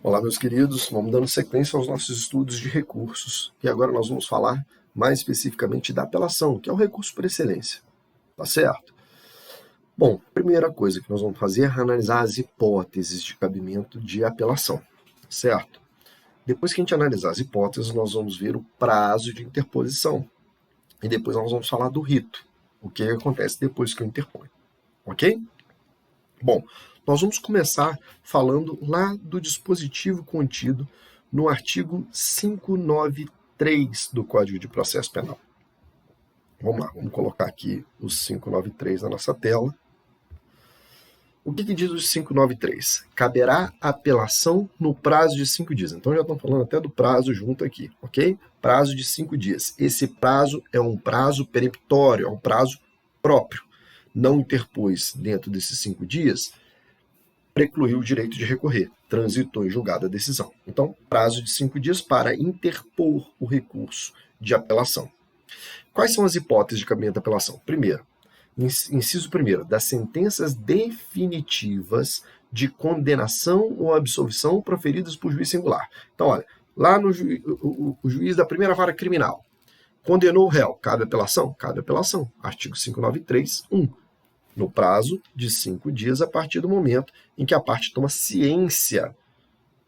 Olá, meus queridos, vamos dando sequência aos nossos estudos de recursos. E agora nós vamos falar mais especificamente da apelação, que é o recurso por excelência. Tá certo? Bom, primeira coisa que nós vamos fazer é analisar as hipóteses de cabimento de apelação, certo? Depois que a gente analisar as hipóteses, nós vamos ver o prazo de interposição. E depois nós vamos falar do rito, o que acontece depois que eu interponho. Ok? Bom, nós vamos começar falando lá do dispositivo contido no artigo 593 do Código de Processo Penal. Vamos lá, vamos colocar aqui o 593 na nossa tela. O que diz o 593? Caberá apelação no prazo de 5 dias. Então já estamos falando até do prazo junto aqui, ok? Prazo de 5 dias. Esse prazo é um prazo peremptório, é um prazo próprio. Não interpôs dentro desses 5 dias, precluiu o direito de recorrer, transitou em julgada a decisão. Então, prazo de 5 dias para interpor o recurso de apelação. Quais são as hipóteses de cabimento da apelação? Primeiro, inciso primeiro, das sentenças definitivas de condenação ou absolvição proferidas por juiz singular. Então, olha, lá no o juiz da primeira vara criminal condenou o réu, cabe apelação? Cabe apelação. Artigo 593, 1. No prazo de 5 dias a partir do momento em que a parte toma ciência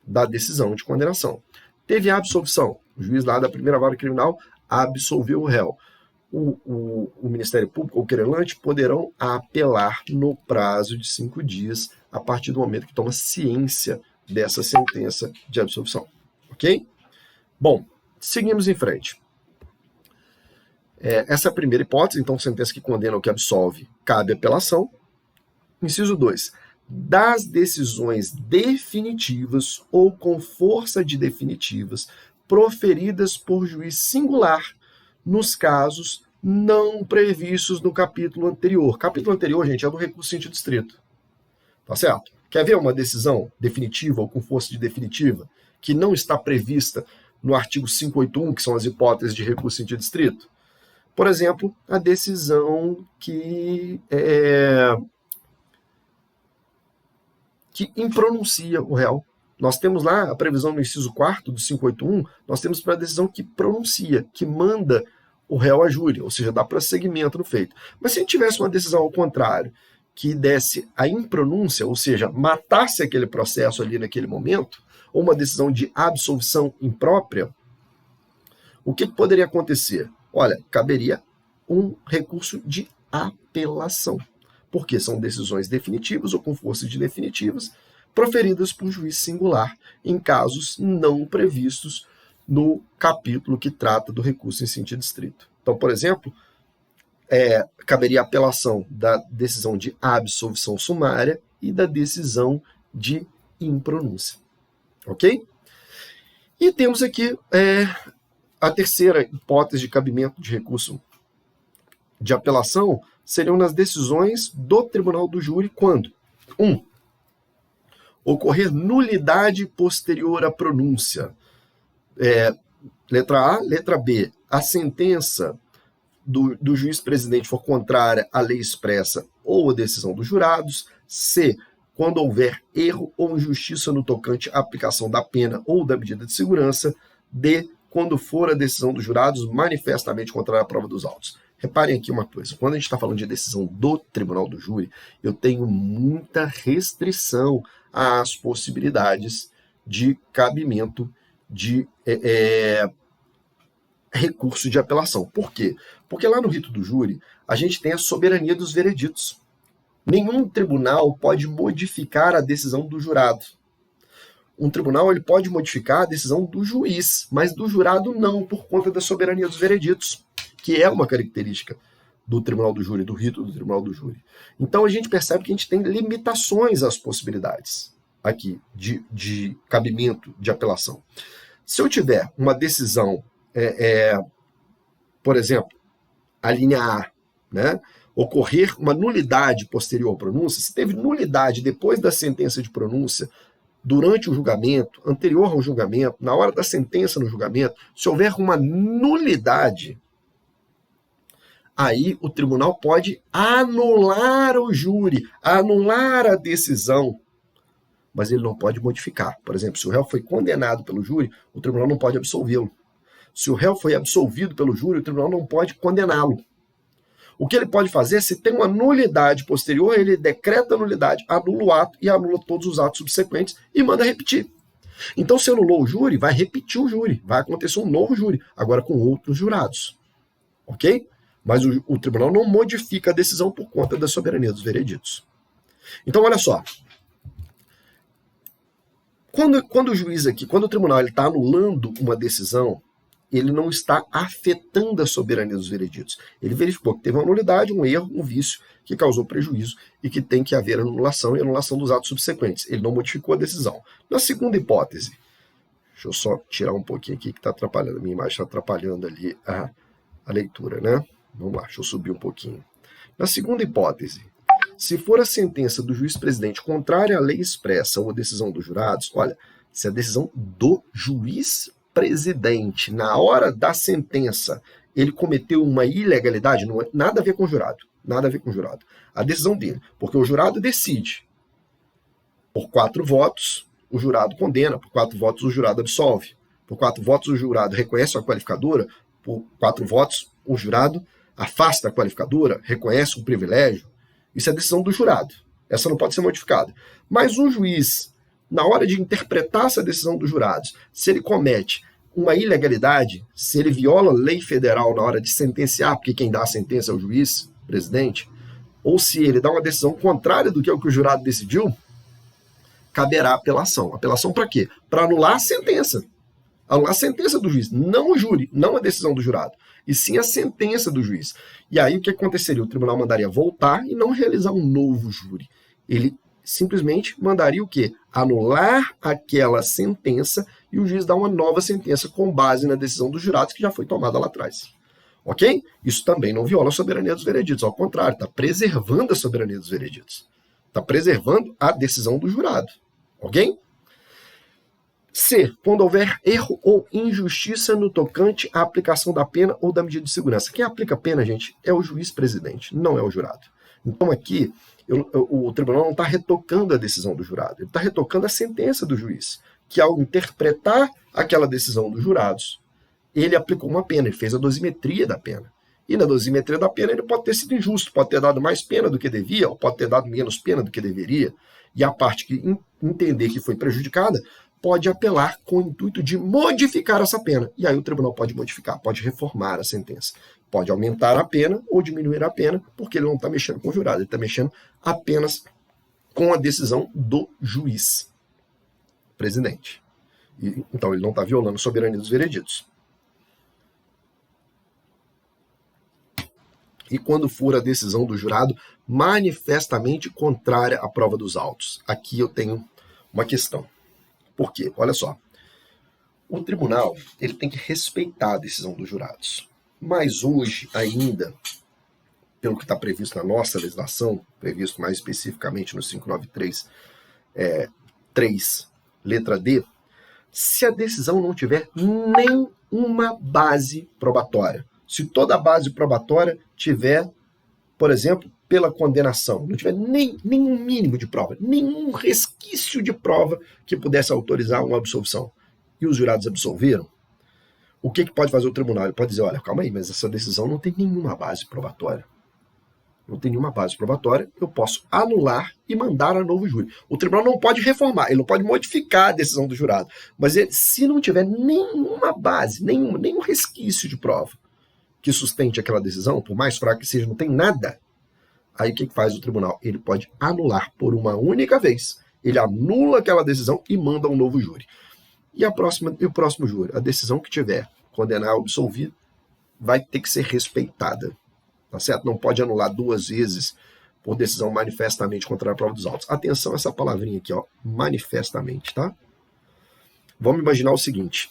da decisão de condenação. Teve a absolvição. O juiz lá da primeira vara criminal absolveu o réu. O Ministério Público ou o querelante poderão apelar no prazo de 5 dias a partir do momento que toma ciência dessa sentença de absolvição. Ok? Bom, seguimos em frente. Essa é a primeira hipótese, então sentença que condena ou que absolve, cabe apelação. Inciso 2. Das decisões definitivas ou com força de definitivas proferidas por juiz singular nos casos não previstos no capítulo anterior. Capítulo anterior, gente, é do recurso em sentido estrito. Tá certo? Quer ver uma decisão definitiva ou com força de definitiva que não está prevista no artigo 581, que são as hipóteses de recurso em sentido estrito? Por exemplo, a decisão que impronuncia o réu. Nós temos lá a previsão no inciso 4º do 581, nós temos para a decisão que pronuncia, que manda o réu à júri, ou seja, dá prosseguimento no feito. Mas se a gente tivesse uma decisão ao contrário, que desse a impronúncia, ou seja, matasse aquele processo ali naquele momento, ou uma decisão de absolvição imprópria, o que poderia acontecer? Olha, caberia um recurso de apelação, porque são decisões definitivas ou com força de definitivas proferidas por juiz singular em casos não previstos no capítulo que trata do recurso em sentido estrito. Então, por exemplo, caberia apelação da decisão de absolvição sumária e da decisão de impronúncia. Ok? E temos aqui a terceira hipótese de cabimento de recurso de apelação seriam nas decisões do tribunal do júri quando 1. Ocorrer nulidade posterior à pronúncia. Letra A. Letra B. A sentença do juiz presidente for contrária à lei expressa ou à decisão dos jurados. C. Quando houver erro ou injustiça no tocante à aplicação da pena ou da medida de segurança. D. Quando for a decisão dos jurados manifestamente contrária à prova dos autos. Reparem aqui uma coisa, quando a gente está falando de decisão do tribunal do júri, eu tenho muita restrição às possibilidades de cabimento de recurso de apelação. Por quê? Porque lá no rito do júri, a gente tem a soberania dos vereditos. Nenhum tribunal pode modificar a decisão do jurado. Um tribunal ele pode modificar a decisão do juiz, mas do jurado não, por conta da soberania dos vereditos, que é uma característica do tribunal do júri, do rito do tribunal do júri. Então a gente percebe que a gente tem limitações às possibilidades aqui de cabimento de apelação. Se eu tiver uma decisão, por exemplo, a linha A, né, ocorrer uma nulidade posterior à pronúncia, se teve nulidade depois da sentença de pronúncia, durante o julgamento, anterior ao julgamento, na hora da sentença no julgamento, se houver uma nulidade, aí o tribunal pode anular o júri, anular a decisão mas ele não pode modificar. Por exemplo, se o réu foi condenado pelo júri, o tribunal não pode absolvê-lo. Se o réu foi absolvido pelo júri, o tribunal não pode condená-lo. O que ele pode fazer, se tem uma nulidade posterior, ele decreta a nulidade, anula o ato e anula todos os atos subsequentes e manda repetir. Então, se anulou o júri, vai repetir o júri, vai acontecer um novo júri, agora com outros jurados. Ok? Mas o tribunal não modifica a decisão por conta da soberania dos vereditos. Então, olha só. Quando o juiz aqui, quando o tribunal está anulando uma decisão, ele não está afetando a soberania dos vereditos. Ele verificou que teve uma nulidade, um erro, um vício que causou prejuízo e que tem que haver anulação e anulação dos atos subsequentes. Ele não modificou a decisão. Na segunda hipótese, deixa eu só tirar um pouquinho aqui que está atrapalhando, a minha imagem está atrapalhando ali a leitura, né? Vamos lá, deixa eu subir um pouquinho. Na segunda hipótese, se for a sentença do juiz-presidente contrária à lei expressa ou à decisão dos jurados, olha, se a decisão do juiz-presidente, na hora da sentença, ele cometeu uma ilegalidade, não é nada a ver com o jurado, nada a ver com o jurado. A decisão dele, porque o jurado decide. Por 4 votos, o jurado condena, por 4 votos, o jurado absolve. Por 4 votos, o jurado reconhece a qualificadora, por 4 votos, o jurado afasta a qualificadora, reconhece o privilégio. Isso é decisão do jurado. Essa não pode ser modificada. Mas o juiz, na hora de interpretar essa decisão dos jurados, se ele comete uma ilegalidade, se ele viola a lei federal na hora de sentenciar, porque quem dá a sentença é o juiz, presidente, ou se ele dá uma decisão contrária do que o jurado decidiu, caberá apelação. Apelação para quê? Para anular a sentença. Anular a sentença do juiz, não o júri, não a decisão do jurado, e sim a sentença do juiz. E aí o que aconteceria? O tribunal mandaria voltar e não realizar um novo júri. Ele simplesmente mandaria o quê? Anular aquela sentença e o juiz dar uma nova sentença com base na decisão dos jurados que já foi tomada lá atrás. Ok? Isso também não viola a soberania dos vereditos, ao contrário, está preservando a soberania dos vereditos. Está preservando a decisão do jurado. Ok? C. Quando houver erro ou injustiça no tocante à aplicação da pena ou da medida de segurança. Quem aplica a pena, gente, é o juiz-presidente, não é o jurado. Então aqui, o tribunal não está retocando a decisão do jurado, ele está retocando a sentença do juiz, que ao interpretar aquela decisão dos jurados, ele aplicou uma pena, ele fez a dosimetria da pena. E na dosimetria da pena ele pode ter sido injusto, pode ter dado mais pena do que devia, ou pode ter dado menos pena do que deveria. E a parte que entender que foi prejudicada pode apelar com o intuito de modificar essa pena. E aí o tribunal pode modificar, pode reformar a sentença. Pode aumentar a pena ou diminuir a pena, porque ele não está mexendo com o jurado, ele está mexendo apenas com a decisão do juiz presidente. Então ele não está violando a soberania dos vereditos. E quando for a decisão do jurado manifestamente contrária à prova dos autos. Aqui eu tenho uma questão. Por quê? Olha só. O tribunal ele tem que respeitar a decisão dos jurados. Mas hoje, ainda, pelo que está previsto na nossa legislação, previsto mais especificamente no 593, 3, letra D, se a decisão não tiver nenhuma base probatória, se toda a base probatória tiver, por exemplo, pela condenação, não tiver nenhum mínimo de prova, nenhum resquício de prova que pudesse autorizar uma absolvição, e os jurados absolveram, o que pode fazer o tribunal? Ele pode dizer, olha, calma aí, mas essa decisão não tem nenhuma base probatória. Não tem nenhuma base probatória, eu posso anular e mandar a novo júri. O tribunal não pode reformar, ele não pode modificar a decisão do jurado, mas ele, se não tiver nenhuma base, nenhum resquício de prova que sustente aquela decisão, por mais fraca que seja, não tem nada, aí o que faz o tribunal? Ele pode anular por uma única vez. Ele anula aquela decisão e manda um novo júri. E o próximo júri? A decisão que tiver, condenar ou absolver, vai ter que ser respeitada. Tá certo? Não pode anular 2 vezes por decisão manifestamente contrária à prova dos autos. Atenção a essa palavrinha aqui, ó, manifestamente, tá? Vamos imaginar o seguinte.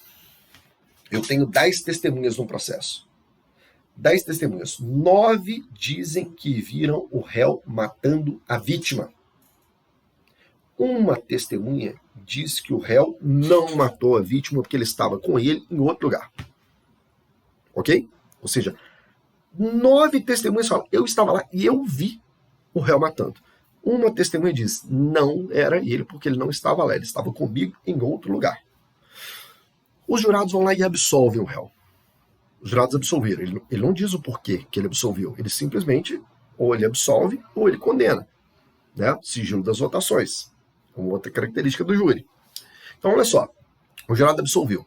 Eu tenho 10 testemunhas no processo. 10 testemunhas. 9 dizem que viram o réu matando a vítima. Uma testemunha diz que o réu não matou a vítima porque ele estava com ele em outro lugar. Ok? Ou seja, 9 testemunhas falam, eu estava lá e eu vi o réu matando. Uma testemunha diz, não era ele, porque ele não estava lá, ele estava comigo em outro lugar. Os jurados vão lá e absolvem o réu. Os jurados absolveram. Ele não diz o porquê que ele absolveu. Ele simplesmente, ou ele absolve, ou ele condena. Né? Sigilo das votações. Uma outra característica do júri. Então, olha só. O jurado absolveu.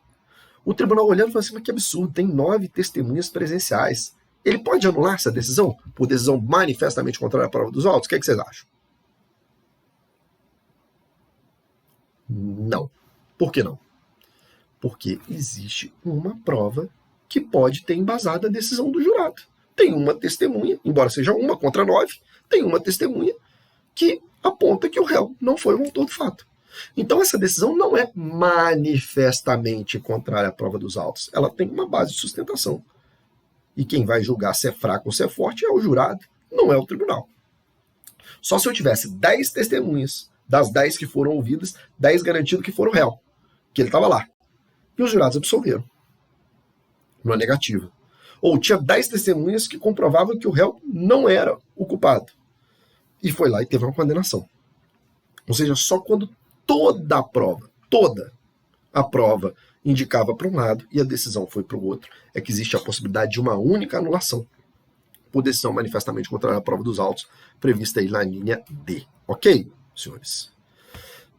O tribunal olhando falou assim, mas que absurdo, tem 9 testemunhas presenciais. Ele pode anular essa decisão por decisão manifestamente contrária à prova dos autos? O que vocês acham? Não. Por que não? Porque existe uma prova que pode ter embasado a decisão do jurado. Tem uma testemunha, embora seja uma contra 9, tem uma testemunha que aponta que o réu não foi o autor do fato. Então essa decisão não é manifestamente contrária à prova dos autos. Ela tem uma base de sustentação. E quem vai julgar se é fraco ou se é forte é o jurado, não é o tribunal. Só se eu tivesse 10 testemunhas, das 10 que foram ouvidas, 10 garantido que foram réu, que ele estava lá. E os jurados absolveram. Numa negativa. Ou tinha 10 testemunhas que comprovavam que o réu não era o culpado. E foi lá e teve uma condenação. Ou seja, só quando toda a prova indicava para um lado e a decisão foi para o outro, é que existe a possibilidade de uma única anulação por decisão manifestamente contrária à prova dos autos, prevista aí na linha D. Ok, senhores?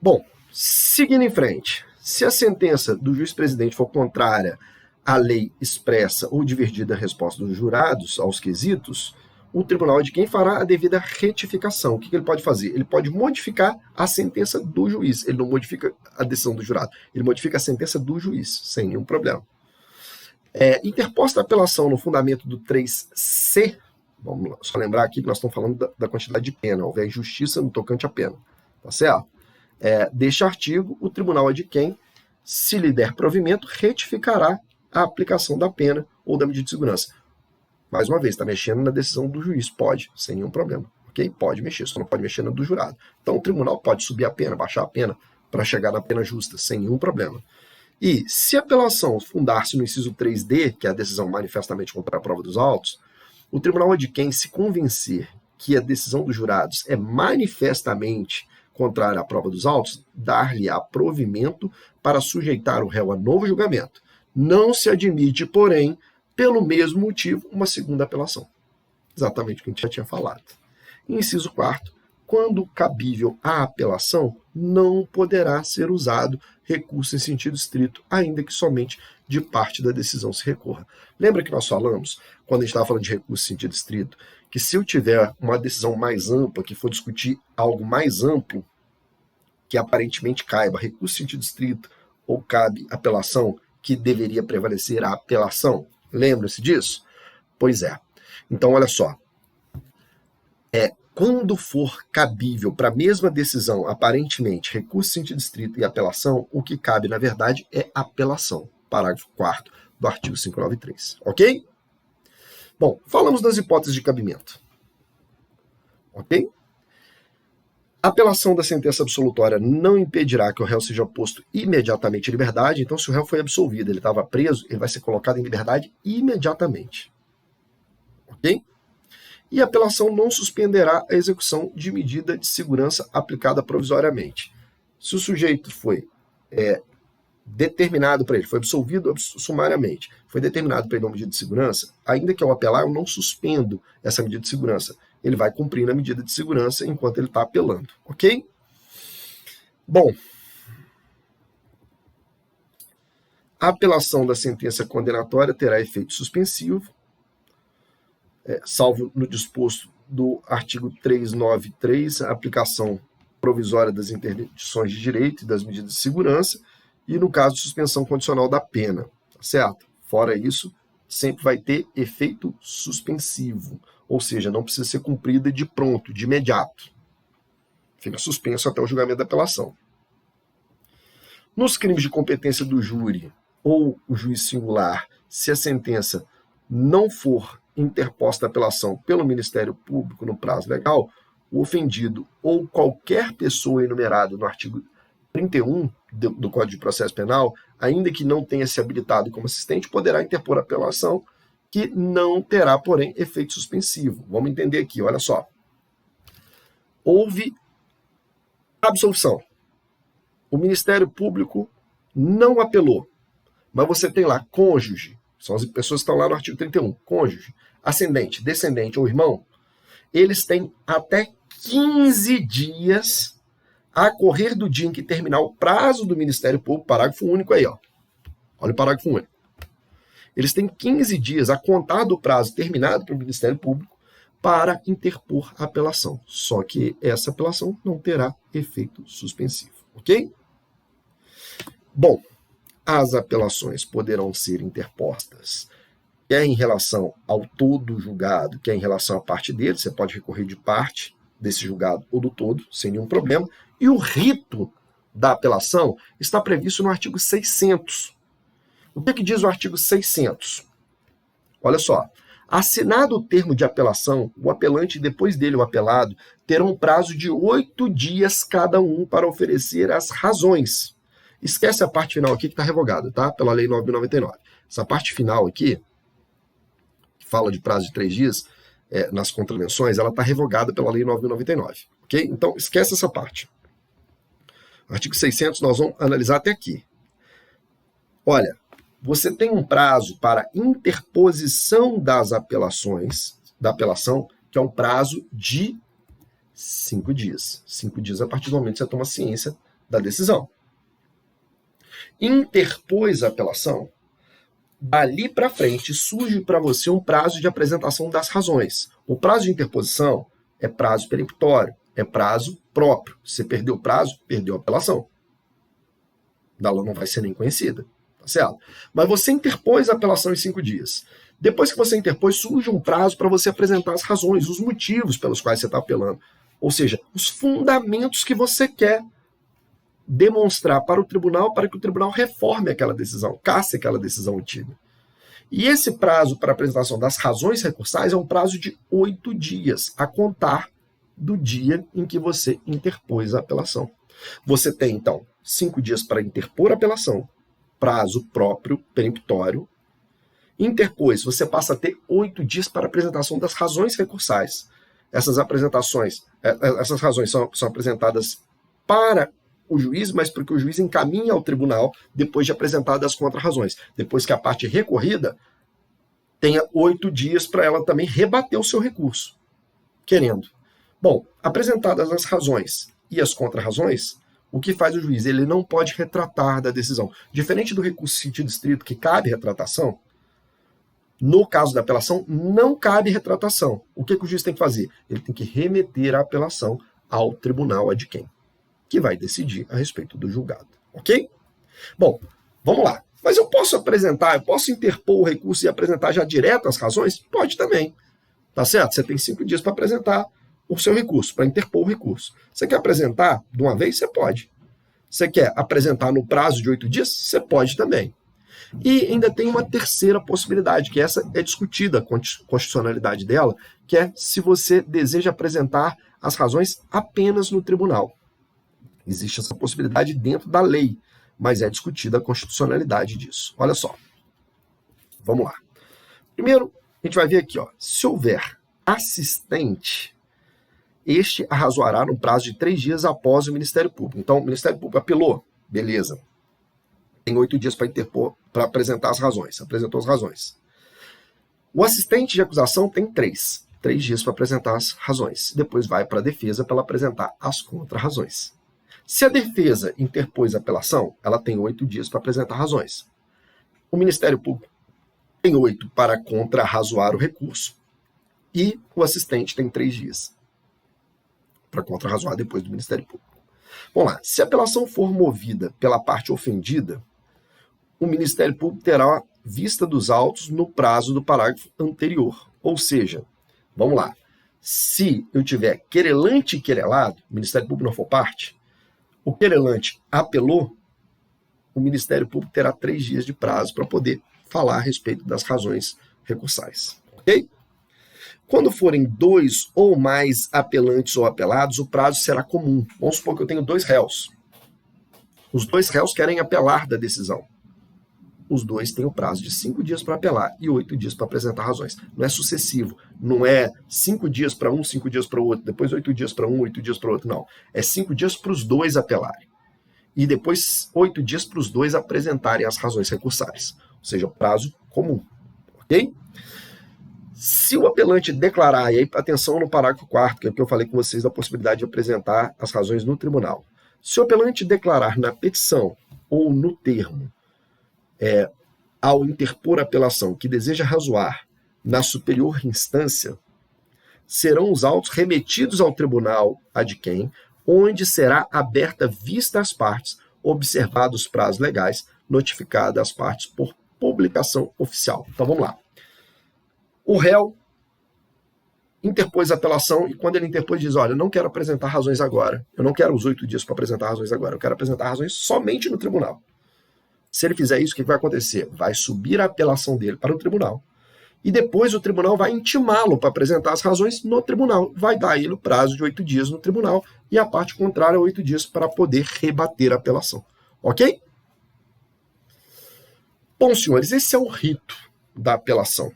Bom, seguindo em frente, se a sentença do juiz-presidente for contrária à lei expressa ou divergida a resposta dos jurados aos quesitos, o tribunal é de quem fará a devida retificação. O que ele pode fazer? Ele pode modificar a sentença do juiz. Ele não modifica a decisão do jurado. Ele modifica a sentença do juiz, sem nenhum problema. Interposta a apelação no fundamento do 3C, vamos lá, só lembrar aqui que nós estamos falando da quantidade de pena, houver injustiça no tocante à pena. Tá certo? Deste artigo, o tribunal é de quem, se lhe der provimento, retificará a aplicação da pena ou da medida de segurança. Mais uma vez, está mexendo na decisão do juiz. Pode, sem nenhum problema. Ok? Pode mexer, só não pode mexer na do jurado. Então, o tribunal pode subir a pena, baixar a pena, para chegar na pena justa, sem nenhum problema. E, se a apelação fundar-se no inciso 3D, que é a decisão manifestamente contra a prova dos autos, o tribunal é de quem se convencer que a decisão dos jurados é manifestamente contrária à prova dos autos, dar-lhe-á provimento para sujeitar o réu a novo julgamento. Não se admite, porém, pelo mesmo motivo, uma segunda apelação. Exatamente o que a gente já tinha falado. Inciso 4º, quando cabível a apelação, não poderá ser usado recurso em sentido estrito, ainda que somente de parte da decisão se recorra. Lembra que nós falamos, quando a gente estava falando de recurso em sentido estrito, que se eu tiver uma decisão mais ampla, que for discutir algo mais amplo, que aparentemente caiba recurso em sentido estrito, ou cabe apelação, que deveria prevalecer a apelação? Lembra-se disso? Pois é. Então, olha só. Quando for cabível para a mesma decisão, aparentemente, recurso em sentido estrito e apelação, o que cabe, na verdade, é apelação. Parágrafo 4º do artigo 593. Ok? Bom, falamos das hipóteses de cabimento. Ok? A apelação da sentença absolutória não impedirá que o réu seja posto imediatamente em liberdade. Então, se o réu foi absolvido, ele estava preso, ele vai ser colocado em liberdade imediatamente. Ok? E a apelação não suspenderá a execução de medida de segurança aplicada provisoriamente. Se o sujeito foi determinado para ele, foi absolvido sumariamente, foi determinado para ele uma medida de segurança, ainda que ao apelar, eu não suspendo essa medida de segurança. Ele vai cumprindo a medida de segurança enquanto ele está apelando, ok? Bom, a apelação da sentença condenatória terá efeito suspensivo, salvo no disposto do artigo 393, a aplicação provisória das interdições de direito e das medidas de segurança, e no caso de suspensão condicional da pena, tá certo? Fora isso, sempre vai ter efeito suspensivo, ou seja, não precisa ser cumprida de pronto, de imediato. Fica suspenso até o julgamento da apelação. Nos crimes de competência do júri ou o juiz singular, se a sentença não for interposta a apelação pelo Ministério Público no prazo legal, o ofendido ou qualquer pessoa enumerada no artigo 31 do Código de Processo Penal, ainda que não tenha se habilitado como assistente, poderá interpor apelação que não terá, porém, efeito suspensivo. Vamos entender aqui, olha só. houve absolvição. O Ministério Público não apelou, mas você tem lá cônjuge, são as pessoas que estão lá no artigo 31, cônjuge, ascendente, descendente ou irmão, eles têm até 15 dias a correr do dia em que terminar o prazo do Ministério Público, parágrafo único aí, ó. Olha o parágrafo único. Eles têm 15 dias a contar do prazo terminado pelo Ministério Público para interpor a apelação. Só que essa apelação não terá efeito suspensivo, ok? Bom, as apelações poderão ser interpostas quer em relação ao todo julgado, quer em relação à parte dele, você pode recorrer de parte desse julgado ou do todo, sem nenhum problema, e o rito da apelação está previsto no artigo 600. O que diz o artigo 600? Olha só, assinado o termo de apelação, o apelante e depois dele o apelado terão um prazo de 8 dias cada um para oferecer as razões. Esquece a parte final aqui que está revogada, tá? Pela Lei 9.099. Essa parte final aqui, que fala de prazo de 3 dias, nas contravenções, ela está revogada pela Lei 9.099, ok? Então, esquece essa parte. Artigo 600 nós vamos analisar até aqui. Olha, você tem um prazo para interposição das apelações, da apelação, que é um prazo de 5 dias. 5 dias a partir do momento que você toma ciência da decisão. Interpôs a apelação, dali para frente surge para você um prazo de apresentação das razões. O prazo de interposição é prazo peremptório, é prazo próprio. Se perdeu o prazo, perdeu a apelação. Ela não vai ser nem conhecida. Tá certo? Mas você interpôs a apelação em 5 dias. Depois que você interpôs, surge um prazo para você apresentar as razões, os motivos pelos quais você está apelando. Ou seja, os fundamentos que você quer demonstrar para o tribunal, para que o tribunal reforme aquela decisão, casse aquela decisão antiga. E esse prazo para apresentação das razões recursais é um prazo de 8 dias, a contar do dia em que você interpôs a apelação. Você tem, então, 5 dias para interpor a apelação, prazo próprio, peremptório. Interpôs, você passa a ter 8 dias para apresentação das razões recursais. Essas razões são apresentadas para o juiz, mas porque o juiz encaminha ao tribunal depois de apresentadas as contra-razões. Depois que a parte recorrida tenha 8 dias para ela também rebater o seu recurso, querendo. Bom, apresentadas as razões e as contra-razões, o que faz o juiz? Ele não pode retratar da decisão. Diferente do recurso sentido estrito, que cabe retratação, no caso da apelação, não cabe retratação. O que o juiz tem que fazer? Ele tem que remeter a apelação ao tribunal ad quem, que vai decidir a respeito do julgado. Ok? Bom, vamos lá. Mas eu posso interpor o recurso e apresentar já direto as razões? Pode também. Tá certo? Você tem 5 dias para apresentar o seu recurso, para interpor o recurso. Você quer apresentar de uma vez? Você pode. Você quer apresentar no prazo de 8 dias? Você pode também. E ainda tem uma terceira possibilidade, que essa é discutida, a constitucionalidade dela, que é se você deseja apresentar as razões apenas no tribunal. Existe essa possibilidade dentro da lei, mas é discutida a constitucionalidade disso. Olha só. Vamos lá. Primeiro, a gente vai ver aqui, ó, se houver assistente, este arrazoará no prazo de 3 dias após o Ministério Público. Então, o Ministério Público apelou, beleza. Tem 8 dias para interpor, para apresentar as razões. Apresentou as razões. O assistente de acusação tem 3 dias para apresentar as razões. Depois vai para a defesa para ela apresentar as contra-razões. Se a defesa interpôs a apelação, ela tem 8 dias para apresentar razões. O Ministério Público tem 8 para contra-razoar o recurso. E o assistente tem 3 dias para contra-razoar depois do Ministério Público. Vamos lá. Se a apelação for movida pela parte ofendida, o Ministério Público terá vista dos autos no prazo do parágrafo anterior. Ou seja, vamos lá. Se eu tiver querelante e querelado, o Ministério Público não for parte, o querelante apelou, o Ministério Público terá 3 dias de prazo para poder falar a respeito das razões recursais. Ok? Quando forem 2 ou mais apelantes ou apelados, o prazo será comum. Vamos supor que eu tenho 2 réus. Os 2 réus querem apelar da decisão. os dois têm o prazo de 5 dias para apelar e 8 dias para apresentar razões. Não é sucessivo, não é 5 dias para um, 5 dias para o outro, depois 8 dias para um, 8 dias para o outro, não. É 5 dias para os dois apelarem. E depois 8 dias para os dois apresentarem as razões recursáveis. Ou seja, prazo comum, ok? Se o apelante declarar, e aí atenção no parágrafo 4º, que é o que eu falei com vocês da possibilidade de apresentar as razões no tribunal. Se o apelante declarar na petição ou no termo, ao interpor a apelação, que deseja razoar na superior instância, serão os autos remetidos ao tribunal adquém, onde será aberta vista às partes, observados os prazos legais, notificada às partes por publicação oficial. Então vamos lá. O réu interpôs a apelação e quando ele interpôs diz, olha, eu não quero apresentar razões agora, eu não quero os 8 dias para apresentar razões agora, eu quero apresentar razões somente no tribunal. Se ele fizer isso, o que vai acontecer? Vai subir a apelação dele para o tribunal e depois o tribunal vai intimá-lo para apresentar as razões no tribunal. Vai dar a ele o prazo de 8 dias no tribunal e a parte contrária 8 dias para poder rebater a apelação. Ok? Bom, senhores, esse é o rito da apelação.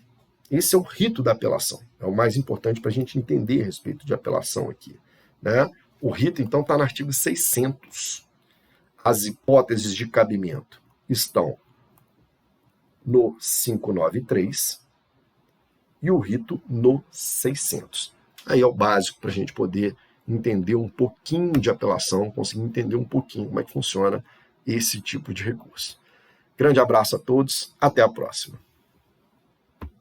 Esse é o rito da apelação. É o mais importante para a gente entender a respeito de apelação aqui, né? O rito, então, está no artigo 600. As hipóteses de cabimento estão no 593 e o rito no 600. Aí é o básico para a gente poder entender um pouquinho de apelação, conseguir entender um pouquinho como é que funciona esse tipo de recurso. Grande abraço a todos, até a próxima.